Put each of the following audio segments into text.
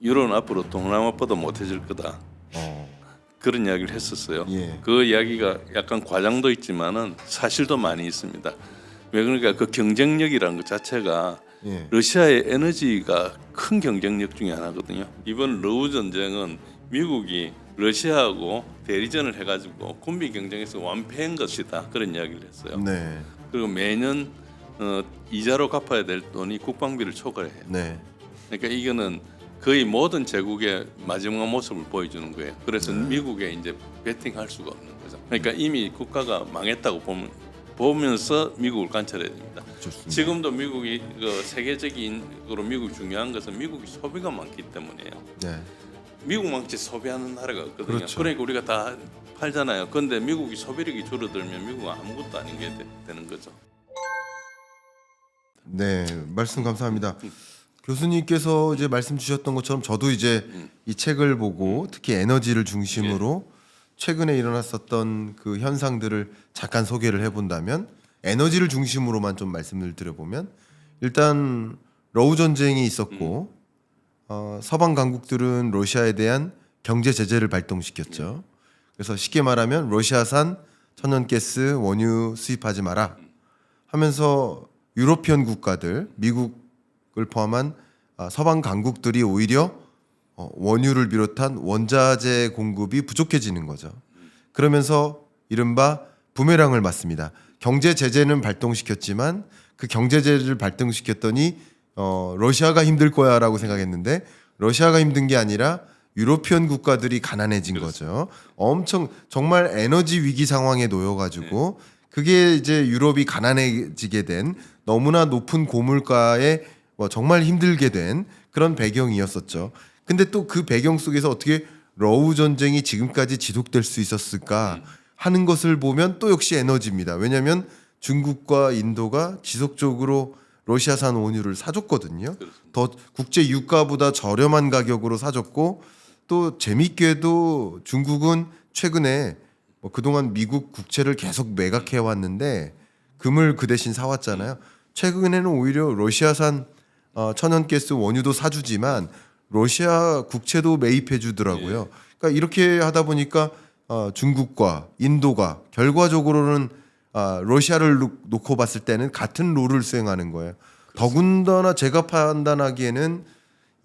유럽은 앞으로 동남아보다 못해질 거다. 그런 이야기를 했었어요. 예. 그 이야기가 약간 과장도 있지만은 사실도 많이 있습니다. 왜 그러니까 그 경쟁력이라는 것 자체가 예. 러시아의 에너지가 큰 경쟁력 중에 하나거든요. 이번 러우 전쟁은 미국이 러시아하고 대리전을 해가지고 군비 경쟁에서 완패한 것이다. 그런 이야기를 했어요. 네. 그리고 매년 이자로 갚아야 될 돈이 국방비를 초과해요. 네. 그러니까 이거는 거의 모든 제국의 마지막 모습을 보여주는 거예요. 그래서 미국에 이제 베팅할 수가 없는 거죠. 그러니까 이미 국가가 망했다고 보면서 미국을 관찰해야 됩니다. 좋습니다. 지금도 미국이 세계적으로 미국이 중요한 것은 미국이 소비가 많기 때문이에요. 네. 미국만치 소비하는 나라가 없거든요. 그렇죠. 그러니까 우리가 다 팔잖아요. 그런데 미국이 소비력이 줄어들면 미국은 아무것도 아닌 게 되는 거죠. 네, 말씀 감사합니다. 교수님께서 이제 말씀 주셨던 것처럼 저도 이제 이 책을 보고 특히 에너지를 중심으로 최근에 일어났었던 그 현상들을 잠깐 소개를 해본다면 에너지를 중심으로만 좀 말씀을 드려보면 일단 러우 전쟁이 있었고 서방 강국들은 러시아에 대한 경제 제재를 발동시켰죠. 그래서 쉽게 말하면 러시아산 천연가스 원유 수입하지 마라 하면서 유로피언 국가들, 미국을 포함한 서방 강국들이 오히려 원유를 비롯한 원자재 공급이 부족해지는 거죠. 그러면서 이른바 부메랑을 맞습니다. 경제 제재는 발동시켰지만 그 경제 제재를 발동시켰더니 러시아가 힘들 거야라고 생각했는데 러시아가 힘든 게 아니라 유로피언 국가들이 가난해진 거죠. 엄청 정말 에너지 위기 상황에 놓여가지고 그게 이제 유럽이 가난해지게 된 너무나 높은 고물가에 정말 힘들게 된 그런 배경이었었죠. 근데 또 그 배경 속에서 어떻게 러우 전쟁이 지금까지 지속될 수 있었을까 하는 것을 보면 또 역시 에너지입니다. 왜냐하면 중국과 인도가 지속적으로 러시아산 원유를 사줬거든요. 더 국제 유가보다 저렴한 가격으로 사줬고 또 재밌게도 중국은 최근에 그동안 미국 국채를 계속 매각해 왔는데 금을 그 대신 사왔잖아요. 최근에는 오히려 러시아산 천연가스 원유도 사주지만 러시아 국채도 매입해 주더라고요. 그러니까 이렇게 하다 보니까 중국과 인도가 결과적으로는 러시아를 놓고 봤을 때는 같은 롤을 수행하는 거예요. 더군다나 제가 판단하기에는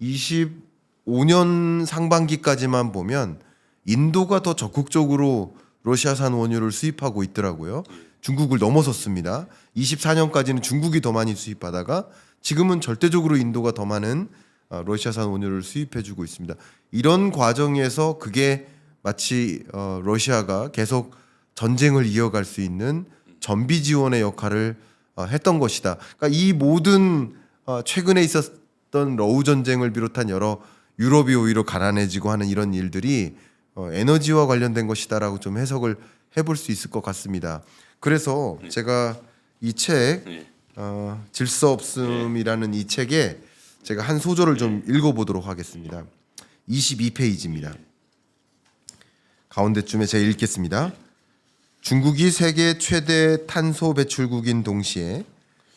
25년 상반기까지만 보면 인도가 더 적극적으로 러시아산 원유를 수입하고 있더라고요. 중국을 넘어섰습니다. 24년까지는 중국이 더 많이 수입하다가 지금은 절대적으로 인도가 더 많은 러시아산 원유를 수입해주고 있습니다. 이런 과정에서 그게 마치 러시아가 계속 전쟁을 이어갈 수 있는 전비 지원의 역할을 했던 것이다. 그러니까 이 모든 최근에 있었던 러우 전쟁을 비롯한 여러 유럽이 오히려 가난해지고 하는 이런 일들이 에너지와 관련된 것이다라고 좀 해석을 해볼 수 있을 것 같습니다. 그래서 제가 이 책 질서 없음이라는 이 책에 제가 한 소절을 좀 읽어보도록 하겠습니다. 22페이지입니다. 가운데쯤에 제가 읽겠습니다. 중국이 세계 최대 탄소 배출국인 동시에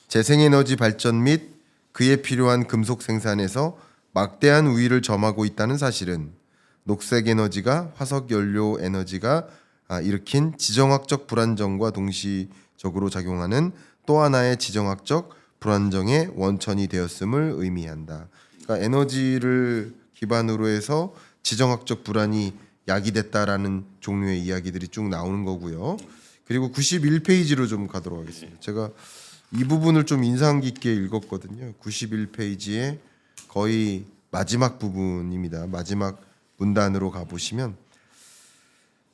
재생에너지 발전 및 그에 필요한 금속 생산에서 막대한 우위를 점하고 있다는 사실은 녹색 에너지가 화석 연료 에너지가 일으킨 지정학적 불안정과 동시적으로 작용하는 또 하나의 지정학적 불안정의 원천이 되었음을 의미한다. 그러니까 에너지를 기반으로 해서 지정학적 불안이 야기됐다라는 종류의 이야기들이 쭉 나오는 거고요. 그리고 91페이지로 좀 가도록 하겠습니다. 제가 이 부분을 좀 인상 깊게 읽었거든요. 91페이지의 거의 마지막 부분입니다. 마지막 문단으로 가보시면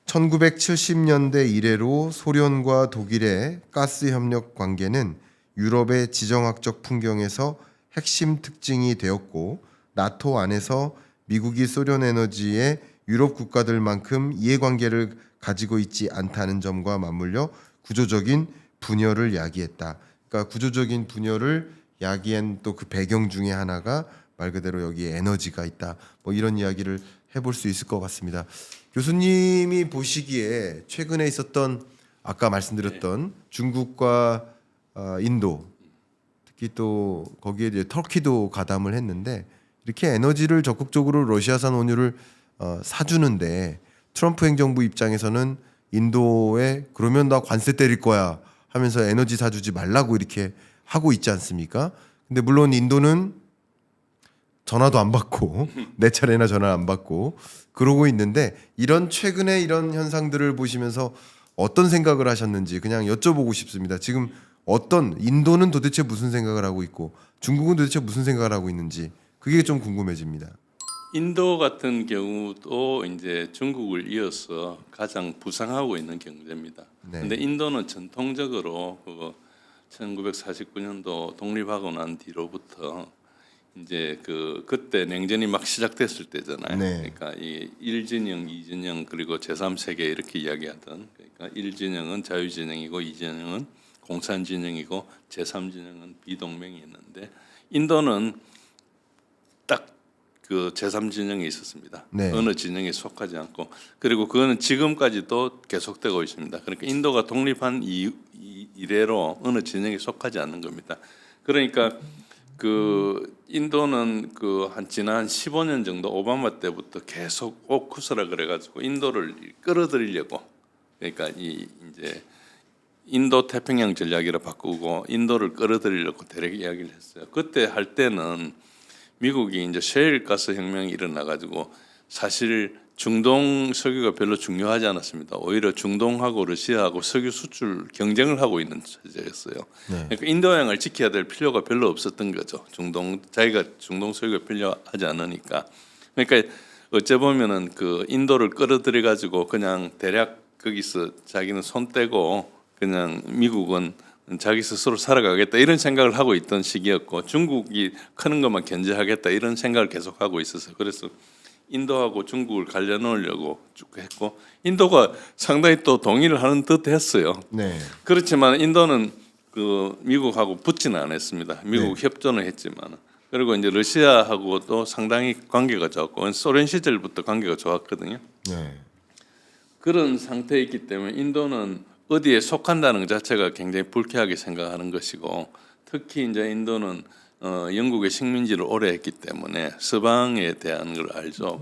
1970년대 이래로 소련과 독일의 가스 협력 관계는 유럽의 지정학적 풍경에서 핵심 특징이 되었고 나토 안에서 미국이 소련 에너지에 유럽 국가들만큼 이해관계를 가지고 있지 않다는 점과 맞물려 구조적인 분열을 야기했다. 그러니까 구조적인 분열을 야기한 또 그 배경 중에 하나가 말 그대로 여기에 에너지가 있다. 뭐 이런 이야기를 해볼 수 있을 것 같습니다. 교수님이 보시기에 최근에 있었던 아까 말씀드렸던 중국과 인도 특히 또 거기에 이제 터키도 가담을 했는데 이렇게 에너지를 적극적으로 러시아산 원유를 사주는데 트럼프 행정부 입장에서는 인도에 그러면 나 관세 때릴 거야 하면서 에너지 사주지 말라고 이렇게 하고 있지 않습니까? 근데 물론 인도는 전화도 안 받고 내 차례나 전화 안 받고 그러고 있는데 이런 최근에 이런 현상들을 보시면서 어떤 생각을 하셨는지 그냥 여쭤보고 싶습니다. 지금 어떤 인도는 도대체 무슨 생각을 하고 있고 중국은 도대체 무슨 생각을 하고 있는지 그게 좀 궁금해집니다. 인도 같은 경우도 이제 중국을 이어서 가장 부상하고 있는 경제입니다. 네. 근데 인도는 전통적으로 1949년도 독립하고 난 뒤로부터 이제 그때 냉전이 막 시작됐을 때잖아요. 네. 그러니까 이 1진영, 2진영 그리고 제3세계 이렇게 이야기하던 그러니까 1진영은 자유진영이고 2진영은 공산진영이고 제3진영은 비동맹이었는데 인도는 딱 그 제3진영이 있었습니다. 네. 어느 진영에 속하지 않고 그리고 그거는 지금까지도 계속되고 있습니다. 그러니까 인도가 독립한 이래로 어느 진영에 속하지 않는 겁니다. 그러니까 인도는 한 지난 15년 정도 오바마 때부터 계속 오쿠스라 그래가지고 인도를 끌어들이려고 그러니까 이제 인도 태평양 전략이라 바꾸고 인도를 끌어들이려고 대략 이야기를 했어요. 그때 할 때는 미국이 이제 셰일 가스 혁명이 일어나 가지고 사실 중동 석유가 별로 중요하지 않았습니다. 오히려 중동하고 러시아하고 석유 수출 경쟁을 하고 있는 체제였어요. 네. 그러니까 인도양을 지켜야 될 필요가 별로 없었던 거죠. 자기가 중동 석유가 필요하지 않으니까. 그러니까 어째 보면은 인도를 끌어들여 가지고 그냥 대략 거기서 자기는 손 떼고 그냥 미국은 자기 스스로 살아가겠다 이런 생각을 하고 있던 시기였고 중국이 크는 것만 견제하겠다 이런 생각을 계속 하고 있었어요. 그래서 인도하고 중국을 갈려놓으려고 쭉 했고 인도가 상당히 또 동의를 하는 듯 했어요. 네. 그렇지만 인도는 미국하고 붙지는 않았습니다. 미국 네. 협조는 했지만 그리고 이제 러시아하고도 상당히 관계가 좋았고 소련 시절부터 관계가 좋았거든요. 네. 그런 상태에 있기 때문에 인도는 어디에 속한다는 것 자체가 굉장히 불쾌하게 생각하는 것이고 특히 이제 인도는 영국의 식민지를 오래 했기 때문에 서방에 대한 걸 알죠.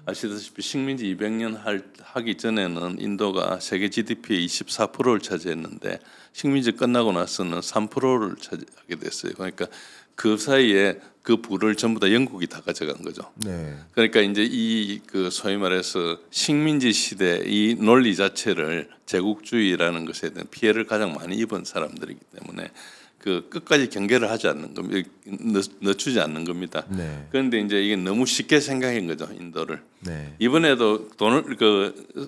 아시다시피 식민지 200년 하기 전에는 인도가 세계 GDP의 24%를 차지했는데 식민지 끝나고 나서는 3%를 차지하게 됐어요. 그러니까 그 사이에 그 부를 전부 다 영국이 다 가져간 거죠. 네. 그러니까 이제 소위 말해서 식민지 시대 이 논리 자체를 제국주의라는 것에 대한 피해를 가장 많이 입은 사람들이기 때문에 끝까지 경계를 하지 않는 겁니다. 늦추지 않는 겁니다. 네. 그런데 이제 이게 너무 쉽게 생각한 거죠, 인도를. 네. 이번에도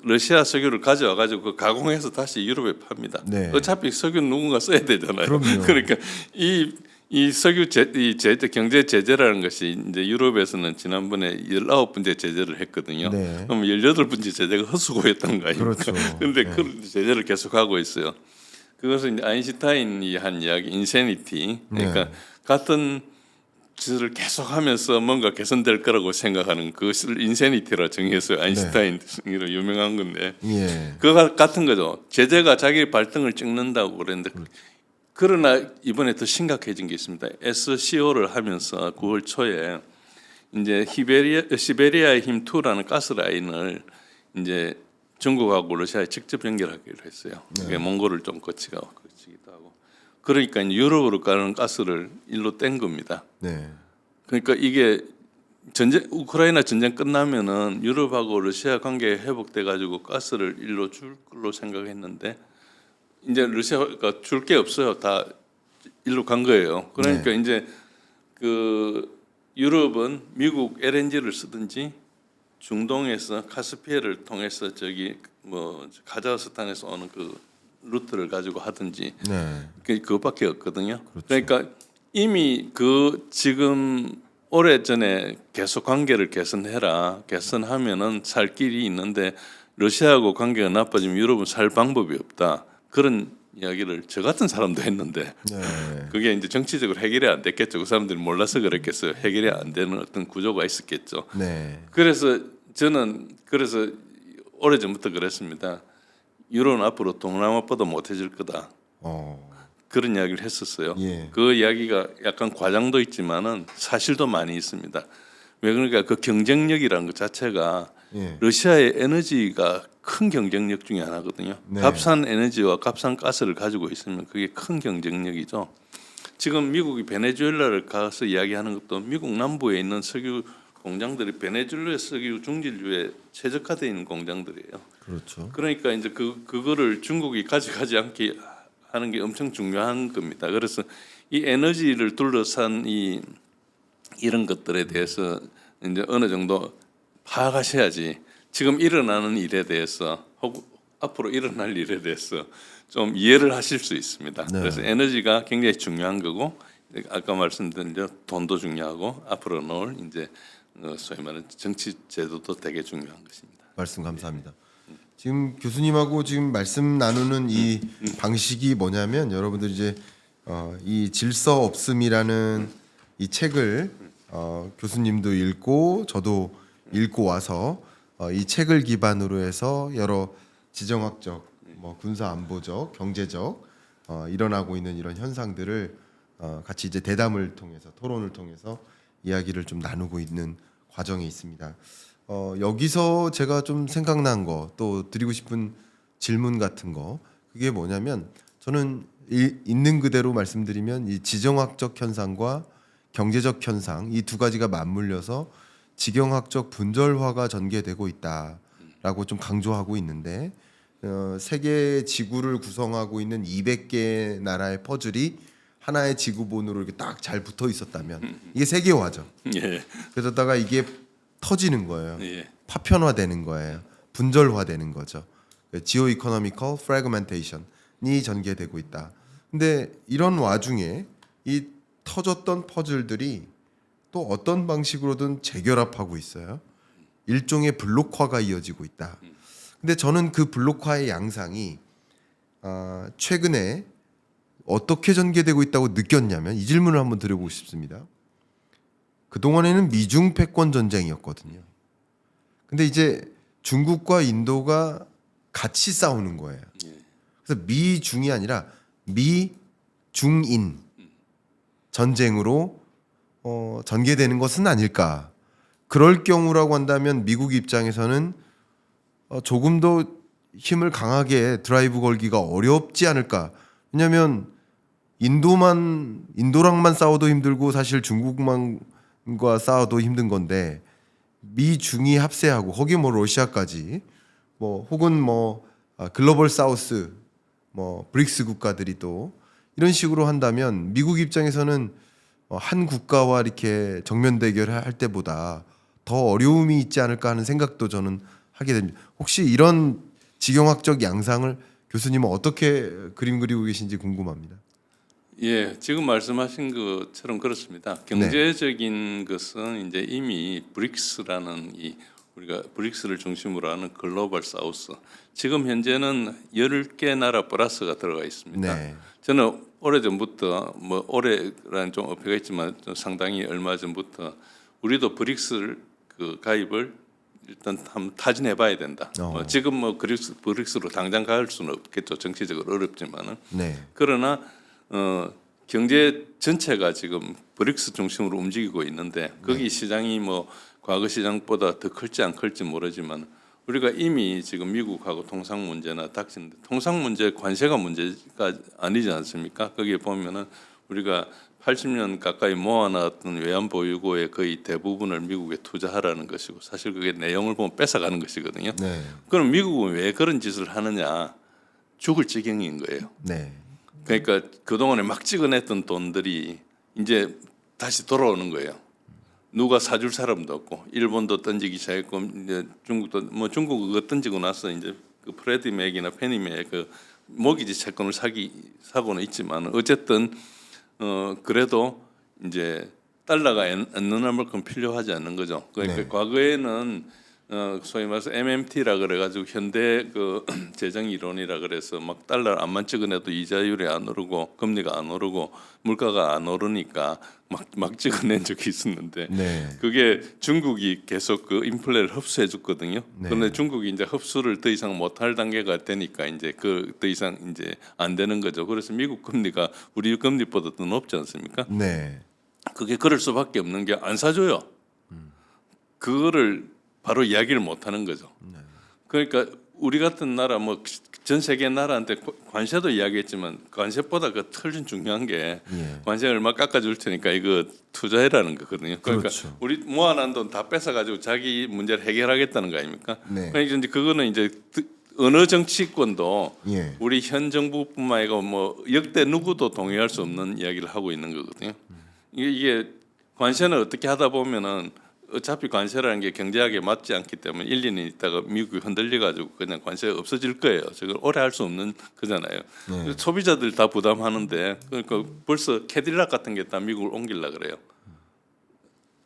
러시아 석유를 가져와 가지고 가공해서 다시 유럽에 팝니다. 네. 어차피 석유는 누군가 써야 되잖아요. 그럼요. 그러니까 이 석유 경제 제재라는 것이 이제 유럽에서는 지난번에 19번째 제재를 했거든요. 네. 그럼 18번째 제재가 헛수고였던 거 아닙니까? 그렇죠. 그런데 네. 그 제재를 계속하고 있어요. 그것은 이제 아인슈타인이 한 이야기, 인세니티. 그러니까 네. 같은 짓을 계속하면서 뭔가 개선될 거라고 생각하는 그것을 인세니티라 정의했어요. 아인슈타인으로 유명한 건데. 예. 그거 같은 거죠. 제재가 자기 발등을 찍는다고 그랬는데 그러나 이번에 더 심각해진 게 있습니다. SCO를 하면서 9월 초에 이제 시베리아의 힘 2라는 가스 라인을 이제 중국하고 러시아에 직접 연결하기로 했어요. 그게 몽골을 좀 거치기도 하고. 그러니까 이제 유럽으로 가는 가스를 일로 뗀 겁니다. 네. 그러니까 이게 우크라이나 전쟁 끝나면은 유럽하고 러시아 관계 회복돼 가지고 가스를 일로 줄 걸로 생각했는데 이제 러시아가 줄 게 없어요. 다 일로 간 거예요. 그러니까 네. 이제 유럽은 미국 LNG를 쓰든지 중동에서 카스피해를 통해서 카자흐스탄에서 오는 루트를 가지고 하든지 네. 그것밖에 없거든요. 그렇죠. 그러니까 이미 지금 오래전에 계속 관계를 개선하면은 살 길이 있는데 러시아하고 관계가 나빠지면 유럽은 살 방법이 없다. 그런 이야기를 저 같은 사람도 했는데 네. 그게 이제 정치적으로 해결이 안 됐겠죠. 그 사람들이 몰라서 그랬겠어요. 해결이 안 되는 어떤 구조가 있었겠죠. 네. 그래서 저는 오래전부터 그랬습니다. 유럽은 앞으로 동남아보다 못해질 거다. 그런 이야기를 했었어요. 예. 그 이야기가 약간 과장도 있지만은 사실도 많이 있습니다. 왜 그러니까 그 경쟁력이라는 것 자체가 예. 러시아의 에너지가 큰 경쟁력 중에 하나거든요. 네. 값싼 에너지와 값싼 가스를 가지고 있으면 그게 큰 경쟁력이죠. 지금 미국이 베네수엘라를 가서 이야기하는 것도 미국 남부에 있는 석유 공장들이 베네수엘라 석유 중진류에 최적화되어 있는 공장들이에요. 그렇죠. 그러니까 이제 그거를 중국이 가져가지 않게 하는 게 엄청 중요한 겁니다. 그래서 이 에너지를 둘러싼 이런 것들에 대해서 이제 어느 정도 파악하셔야지 지금 일어나는 일에 대해서 혹은 앞으로 일어날 일에 대해서 좀 이해를 하실 수 있습니다. 네. 그래서 에너지가 굉장히 중요한 거고 아까 말씀드린 대로 돈도 중요하고 앞으로 나올 이제 소위 말하는 정치 제도도 되게 중요한 것입니다. 말씀 감사합니다. 지금 교수님하고 지금 말씀 나누는 이 방식이 뭐냐면 여러분들 이제 이 질서 없음이라는 이 책을 교수님도 읽고 저도 읽고 와서 이 책을 기반으로 해서 여러 지정학적, 뭐 군사 안보적, 경제적 일어나고 있는 이런 현상들을 같이 이제 대담을 통해서 토론을 통해서 이야기를 좀 나누고 있는 과정에 있습니다. 여기서 제가 좀 생각난 거 또 드리고 싶은 질문 같은 거 그게 뭐냐면 저는 있는 그대로 말씀드리면 이 지정학적 현상과 경제적 현상 이 두 가지가 맞물려서 지경학적 분절화가 전개되고 있다라고 좀 강조하고 있는데 세계 지구를 구성하고 있는 200개 나라의 퍼즐이 하나의 지구본으로 이렇게 딱 잘 붙어 있었다면 이게 세계화죠. 예. 그러다가 이게 터지는 거예요. 예. 파편화되는 거예요. 분절화되는 거죠. 지오 이코노미컬 프래그멘테이션이 전개되고 있다. 근데 이런 와중에 이 터졌던 퍼즐들이 또 어떤 방식으로든 재결합하고 있어요. 일종의 블록화가 이어지고 있다. 근데 저는 그 블록화의 양상이 최근에 어떻게 전개되고 있다고 느꼈냐면 이 질문을 한번 드려보고 싶습니다. 그동안에는 미중 패권 전쟁이었거든요. 근데 이제 중국과 인도가 같이 싸우는 거예요. 그래서 미중이 아니라 미중인 전쟁으로 전개되는 것은 아닐까. 그럴 경우라고 한다면 미국 입장에서는 조금 더 힘을 강하게 드라이브 걸기가 어렵지 않을까. 왜냐하면 인도랑만 싸워도 힘들고 사실 중국만과 싸워도 힘든 건데 미중이 합세하고 거기 뭐 러시아까지 뭐 혹은 뭐 글로벌 사우스 뭐 브릭스 국가들이 또 이런 식으로 한다면 미국 입장에서는 한 국가와 이렇게 정면 대결할 때보다 더 어려움이 있지 않을까 하는 생각도 저는 하게 됩니다. 혹시 이런 지경학적 양상을 교수님은 어떻게 그림 그리고 계신지 궁금합니다. 예, 지금 말씀하신 것처럼 그렇습니다. 경제적인 것은 이제 이미 브릭스라는 우리가 브릭스를 중심으로 하는 글로벌 사우스. 지금 현재는 10개 나라 플러스가 들어가 있습니다. 네. 저는 오래전부터 뭐 올해라는 좀 어폐가 있지만 좀 상당히 얼마 전부터 우리도 브릭스를 가입을 일단 한번 타진해봐야 된다. 지금 뭐 브릭스로 당장 갈 수는 없겠죠. 정치적으로 어렵지만은. 네. 그러나 경제 전체가 지금 브릭스 중심으로 움직이고 있는데 거기 시장이 뭐 과거 시장보다 더 클지 안 클지 모르지만 우리가 이미 지금 미국하고 통상 문제나 닥치는데 통상 문제 관세가 문제가 아니지 않습니까? 거기에 보면은 우리가 80년 가까이 모아놨던 외환 보유고의 거의 대부분을 미국에 투자하라는 것이고 사실 그게 내용을 보면 뺏어가는 것이거든요. 네. 그럼 미국은 왜 그런 짓을 하느냐? 죽을 지경인 거예요. 네. 그러니까 그동안에 막 찍어냈던 돈들이 이제 다시 돌아오는 거예요. 누가 사줄 사람도 없고 일본도 던지기 시작했고 이제 중국도 뭐 중국 그거 던지고 나서 이제 그 프레디 맥이나 페니맥 그 모기지 채권을 사고는 있지만 어쨌든 그래도 이제 달러가 엔너나만큼 필요하지 않는 거죠. 그러니까 네. 과거에는 소위 말해서 MMT라 그래가지고 현대 그 재정 이론이라 그래서 막 달러 안만 찍어내도 이자율이 안 오르고 금리가 안 오르고 물가가 안 오르니까 막 찍어낸 적이 있었는데 네. 그게 중국이 계속 그 인플레를 흡수해 줬거든요. 네. 그런데 중국이 이제 흡수를 더 이상 못할 단계가 되니까 이제 그 더 이상 이제 안 되는 거죠. 그래서 미국 금리가 우리 금리보다 더 높지 않습니까? 네. 그게 그럴 수밖에 없는 게 안 사줘요. 그거를 바로 이야기를 못 하는 거죠. 그러니까 우리 같은 나라 뭐 전 세계 나라한테 관세도 이야기했지만 관세보다 그 훨씬 중요한 게 예. 관세 얼마 깎아줄 테니까 이거 투자해라는 거거든요. 그러니까 그렇죠. 우리 모아놓은 돈 다 뺏어가지고 자기 문제를 해결하겠다는 거 아닙니까? 네. 그러니까 이제 그거는 이제 어느 정치권도 예. 우리 현 정부뿐만 아니라 뭐 역대 누구도 동의할 수 없는 이야기를 하고 있는 거거든요. 이게 관세는 어떻게 하다 보면은 어차피 관세라는 게 경제학에 맞지 않기 때문에 1, 2년 있다가 미국이 흔들려 가지고 그냥 관세가 없어질 거예요. 저걸 오래 할 수 없는 거잖아요. 그래서 소비자들 다 부담하는데 그러니까 벌써 캐딜락 같은 게 다 미국을 옮기려 그래요.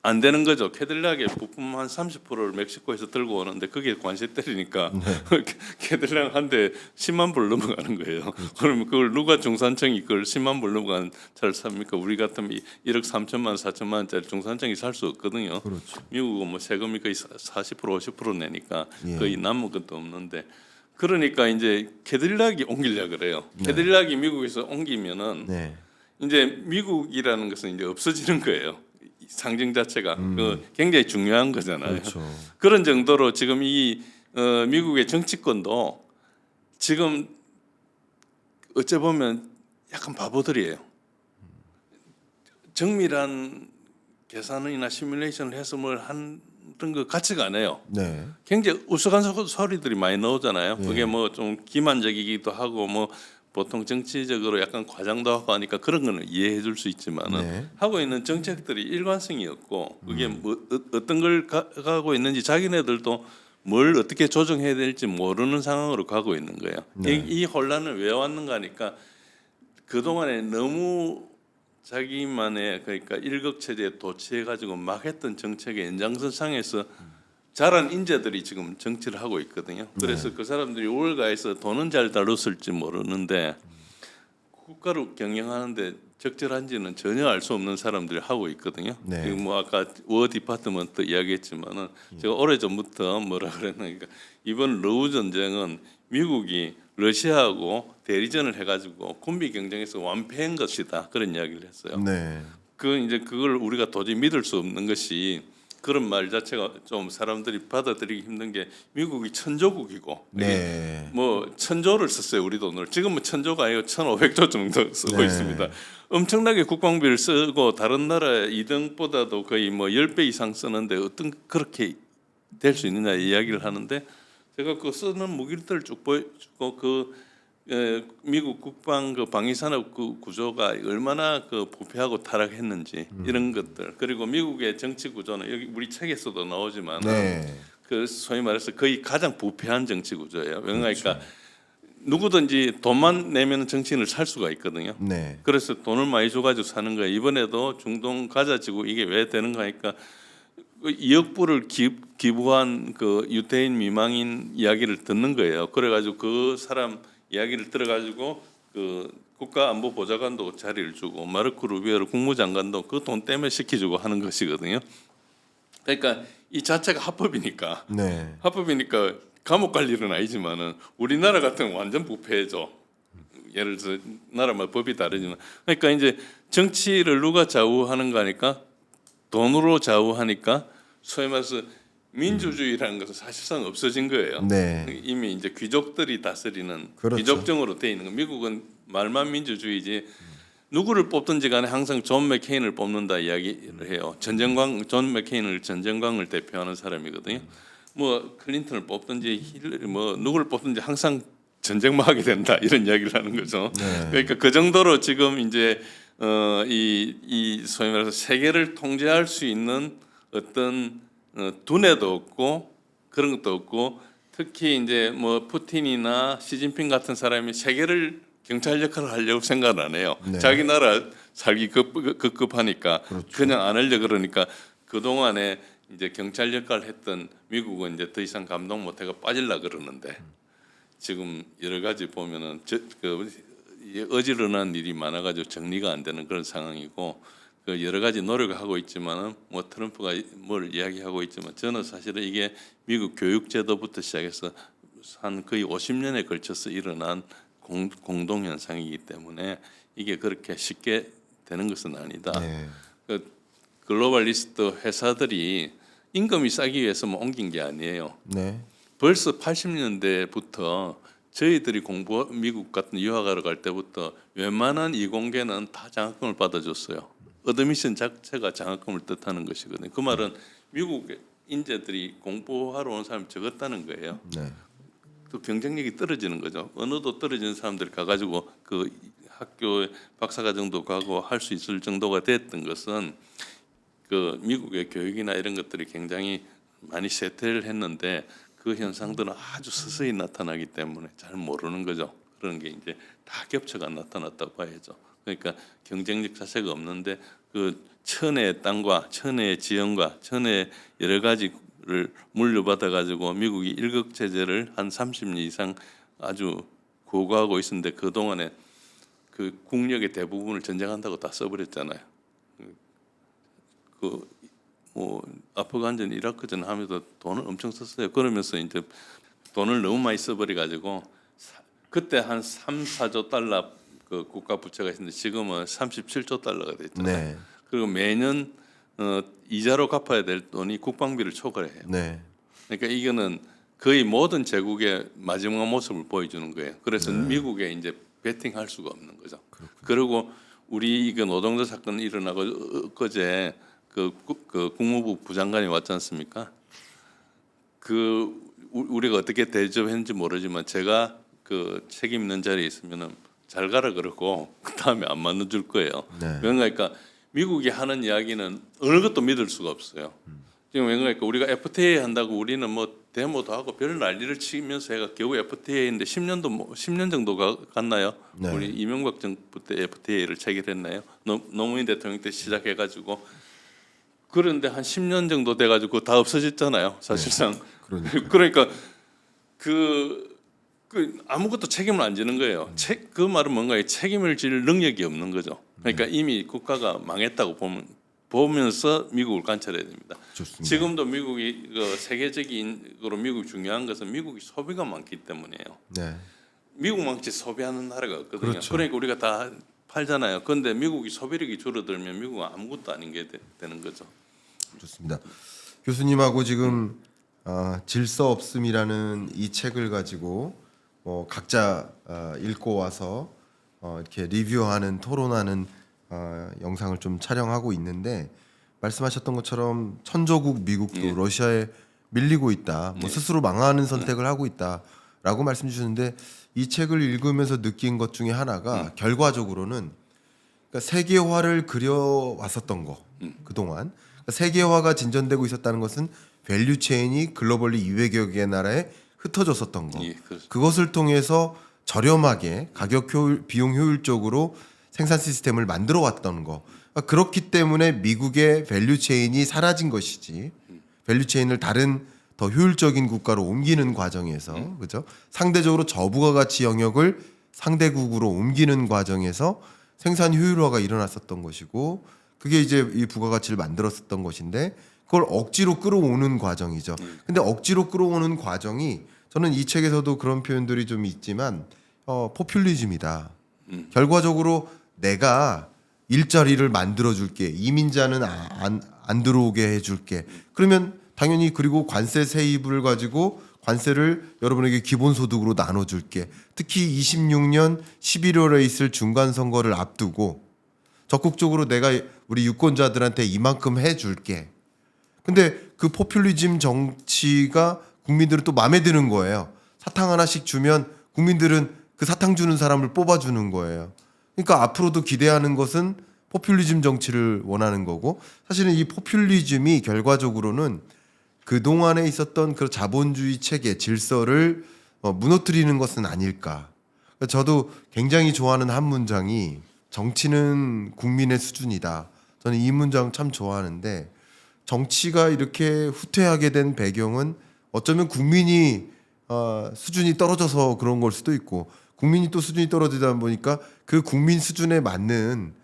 안 되는 거죠. 캐딜락의 부품 한 30%를 멕시코에서 들고 오는데 그게 관세 때리니까 캐딜락 한 대 10만 불 넘어가는 거예요. 그러면 그걸 누가 중산층이 그걸 10만 불 넘어간 차를 삽니까? 우리 같으면 1억 3천만 4천만 원짜리 중산층이 살 수 없거든요. 그렇죠. 미국은 뭐 세금이 거의 40% 50% 내니까 예. 거의 남은 것도 없는데 그러니까 이제 캐딜락이 옮기려 그래요. 캐딜락이 미국에서 옮기면은 네. 이제 미국이라는 것은 이제 없어지는 거예요. 상징 자체가 그 굉장히 중요한 거잖아요. 그렇죠. 그런 정도로 지금 이 미국의 정치권도 지금 어째 보면 약간 바보들이에요. 정밀한 계산이나 시뮬레이션을 해서 뭘 하는 것 같지가 않아요. 네. 굉장히 우스꽝 소리들이 많이 나오잖아요. 그게 뭐 좀 기만적이기도 하고 뭐 보통 정치적으로 약간 과장도 하고 하니까 그런 거는 이해해 줄 수 있지만은 네. 하고 있는 정책들이 일관성이 없고 그게 뭐 어떤 걸 가고 있는지 자기네들도 뭘 어떻게 조정해야 될지 모르는 상황으로 가고 있는 거예요. 네. 이 혼란을 왜 왔는가 하니까 그동안에 너무 자기만의 그러니까 일극체제에 도취해 가지고 막 했던 정책의 연장선상에서 자란 인재들이 지금 정치를 하고 있거든요. 그래서 그 사람들이 올가에서 돈은 잘 다뤘을지 모르는데 국가를 경영하는데 적절한지는 전혀 알 수 없는 사람들이 하고 있거든요. 네. 지금 뭐 아까 워 디파트먼트 이야기했지만은 제가 오래 전부터 뭐라 그랬냐니까 이번 러우 전쟁은 미국이 러시아하고 대리전을 해가지고 군비 경쟁에서 완패한 것이다 그런 이야기를 했어요. 네. 그 이제 그걸 우리가 도저히 믿을 수 없는 것이 그런 말 자체가 좀 사람들이 받아들이기 힘든 게 미국이 천조국이고 네. 뭐 천조를 썼어요 우리 돈을 지금은 천조가 아니고 1,500조 정도 쓰고 네. 있습니다. 엄청나게 국방비를 쓰고 다른 나라 2등보다도 거의 뭐 10배 이상 쓰는데 어떤 그렇게 될 수 있느냐 이야기를 하는데 제가 그 쓰는 무기들을 쭉 보여주고 그 미국 국방 그 방위산업 그 구조가 얼마나 그 부패하고 타락했는지 이런 것들 그리고 미국의 정치 구조는 여기 우리 책에서도 나오지만 네. 그 소위 말해서 거의 가장 부패한 정치 구조예요. 그러니까 누구든지 돈만 내면 정치인을 살 수가 있거든요. 네. 그래서 돈을 많이 줘가지고 사는 거예요. 이번에도 중동 가자지구 이게 왜 되는가 하니까 2억 불을 기부한 그 유태인 미망인 이야기를 듣는 거예요. 그래가지고 그 사람 이야기를 들어가지고 그 국가안보보좌관도 자리를 주고 마르코 루비에로 국무장관도 그 돈 때문에 시켜주고 하는 것이거든요. 그러니까 이 자체가 합법이니까 네. 합법이니까 감옥 갈 일은 아니지만은 우리나라 같은 완전 부패죠. 예를 들어 나라마다 법이 다르지만 그러니까 이제 정치를 누가 좌우하는가 하니까 돈으로 좌우하니까 소위 말해서 민주주의라는 것은 사실상 없어진 거예요. 네. 이미 이제 귀족들이 다스리는 그렇죠. 귀족정으로 돼 있는 거. 미국은 말만 민주주의지 누구를 뽑든지 간에 항상 존 맥케인을 뽑는다 이야기를 해요. 존 맥케인을 전쟁광을 대표하는 사람이거든요. 뭐 클린턴을 뽑든지 힐러리 뭐 누구를 뽑든지 항상 전쟁만 하게 된다 이런 이야기를 하는 거죠. 네. 그러니까 그 정도로 지금 이제 이 소위 말해서 세계를 통제할 수 있는 어떤 두뇌도 없고 그런 것도 없고 특히 이제 뭐 푸틴이나 시진핑 같은 사람이 세계를 경찰 역할을 하려고 생각을 안 해요. 네. 자기 나라 살기 급급하니까 그렇죠. 그냥 안 하려 그러니까 그 동안에 이제 경찰 역할을 했던 미국은 이제 더 이상 감동 못해가 빠질라 그러는데 지금 여러 가지 보면은 어지러운 일이 많아가지고 정리가 안 되는 그런 상황이고 그 여러 가지 노력을 하고 있지만은 뭐 트럼프가 뭘 이야기하고 있지만 저는 사실은 이게 미국 교육 제도부터 시작해서 한 거의 50년에 걸쳐서 일어난 공동 현상이기 때문에 이게 그렇게 쉽게 되는 것은 아니다. 네. 그 글로벌리스트 회사들이 임금이 싸기 위해서만 옮긴 게 아니에요. 네. 벌써 80년대부터 저희들이 미국 같은 유학하러 갈 때부터 웬만한 이공계는 다 장학금을 받아줬어요. 어드미션 자체가 장학금을 뜻하는 것이거든요. 그 말은 미국 인재들이 공부하러 온 사람이 적었다는 거예요. 네. 또 경쟁력이 떨어지는 거죠. 언어도 떨어지는 사람들이 가가지고 그 학교에 박사과정도 가고 할 수 있을 정도가 됐던 것은 그 미국의 교육이나 이런 것들이 굉장히 많이 쇠퇴를 했는데 그 현상들은 아주 서서히 나타나기 때문에 잘 모르는 거죠. 그런 게 이제 다 겹쳐가 나타났다고 봐야죠. 그러니까 경쟁력 자체가 없는데 그 천혜의 땅과 천혜의 지형과 천혜의 여러 가지를 물려받아 가지고 미국이 일극 체제를 한 30년 이상 아주 고고하고 있었는데 그 동안에 그 국력의 대부분을 전쟁한다고 다 써버렸잖아요. 그 뭐 아프간전, 이라크전 하면서 돈을 엄청 썼어요. 그러면서 이제 돈을 너무 많이 써버려 가지고 그때 한 3, 4조 달러 그 국가 부채가 있었는데 지금은 37조 달러가 됐잖아요. 네. 그리고 매년 이자로 갚아야 될 돈이 국방비를 초과해요. 네. 그러니까 이거는 거의 모든 제국의 마지막 모습을 보여주는 거예요. 그래서 미국에 이제 베팅할 수가 없는 거죠. 그리고 우리 이거 노동자 사건 일어나고 엊그제 그 국무부 부장관이 왔지 않습니까? 그 우리가 어떻게 대접했는지 모르지만 제가 그 책임 있는 자리에 있으면은 잘 가라 그러고 그 다음에 안 만나줄 거예요. 네. 그러니까 미국이 하는 이야기는 어느 것도 믿을 수가 없어요. 지금 그러니까 우리가 FTA 한다고 우리는 뭐 데모도 하고 별 난리를 치면서 해가 겨우 FTA인데 10년 정도가 갔나요? 네. 우리 이명박 정부 때 FTA를 체결했나요? 노무현 대통령 때 시작해가지고 그런데 한 10년 정도 돼가지고 다 없어졌잖아요. 사실상. 그러니까 그 아무것도 책임을 안 지는 거예요. 그 말은 뭔가 책임을 질 능력이 없는 거죠. 그러니까 이미 국가가 망했다고 보면서 미국을 관찰해야 됩니다. 좋습니다. 지금도 미국이 그 세계적으로 미국이 중요한 것은 미국이 소비가 많기 때문이에요. 네. 미국만치 소비하는 나라가 없거든요. 그렇죠. 그러니까 우리가 다 팔잖아요. 그런데 미국이 소비력이 줄어들면 미국은 아무것도 아닌 게 되는 거죠. 좋습니다. 교수님하고 지금 질서 없음이라는 이 책을 가지고 각자 읽고 와서 이렇게 리뷰하는 토론하는 영상을 좀 촬영하고 있는데 말씀하셨던 것처럼 천조국 미국도 러시아에 밀리고 있다. 스스로 망하는 선택을 하고 있다라고 말씀 주셨는데 이 책을 읽으면서 느낀 것 중에 하나가 결과적으로는 그러니까 세계화를 그려왔었던 거 그동안 그러니까 세계화가 진전되고 있었다는 것은 밸류 체인이 글로벌리 200여 개 나라에 흩어졌었던 거. 예, 그렇죠. 그것을 통해서 저렴하게 가격 비용 효율적으로 생산 시스템을 만들어 왔던 거. 그러니까 그렇기 때문에 미국의 밸류 체인이 사라진 것이지. 밸류 체인을 다른 더 효율적인 국가로 옮기는 과정에서 그죠? 상대적으로 저부가가치 영역을 상대국으로 옮기는 과정에서 생산 효율화가 일어났었던 것이고 그게 이제 이 부가가치를 만들었었던 것인데 그걸 억지로 끌어오는 과정이죠. 근데 억지로 끌어오는 과정이 저는 이 책에서도 그런 표현들이 좀 있지만 포퓰리즘이다. 결과적으로 내가 일자리를 만들어 줄게. 이민자는 안 들어오게 해 줄게. 그러면 당연히 그리고 관세 세입을 가지고 관세를 여러분에게 기본소득으로 나눠줄게. 특히 26년 11월에 있을 중간선거를 앞두고 적극적으로 내가 우리 유권자들한테 이만큼 해줄게. 근데 그 포퓰리즘 정치가 국민들은 또 마음에 드는 거예요. 사탕 하나씩 주면 국민들은 그 사탕 주는 사람을 뽑아주는 거예요. 그러니까 앞으로도 기대하는 것은 포퓰리즘 정치를 원하는 거고 사실은 이 포퓰리즘이 결과적으로는 그동안에 있었던 그 자본주의 체계 질서를 무너뜨리는 것은 아닐까. 저도 굉장히 좋아하는 한 문장이 정치는 국민의 수준이다. 저는 이 문장 참 좋아하는데 정치가 이렇게 후퇴하게 된 배경은 어쩌면 국민이 수준이 떨어져서 그런 걸 수도 있고 국민이 또 수준이 떨어지다 보니까 그 국민 수준에 맞는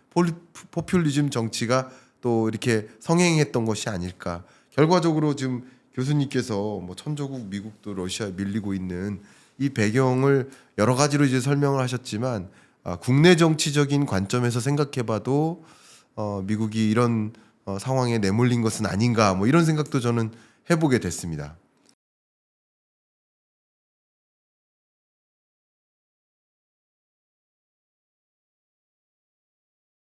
포퓰리즘 정치가 또 이렇게 성행했던 것이 아닐까. 결과적으로 지금 교수님께서 뭐 천조국 미국도 러시아에 밀리고 있는 이 배경을 여러 가지로 이제 설명을 하셨지만 국내 정치적인 관점에서 생각해봐도 미국이 이런 상황에 내몰린 것은 아닌가 뭐 이런 생각도 저는 해보게 됐습니다.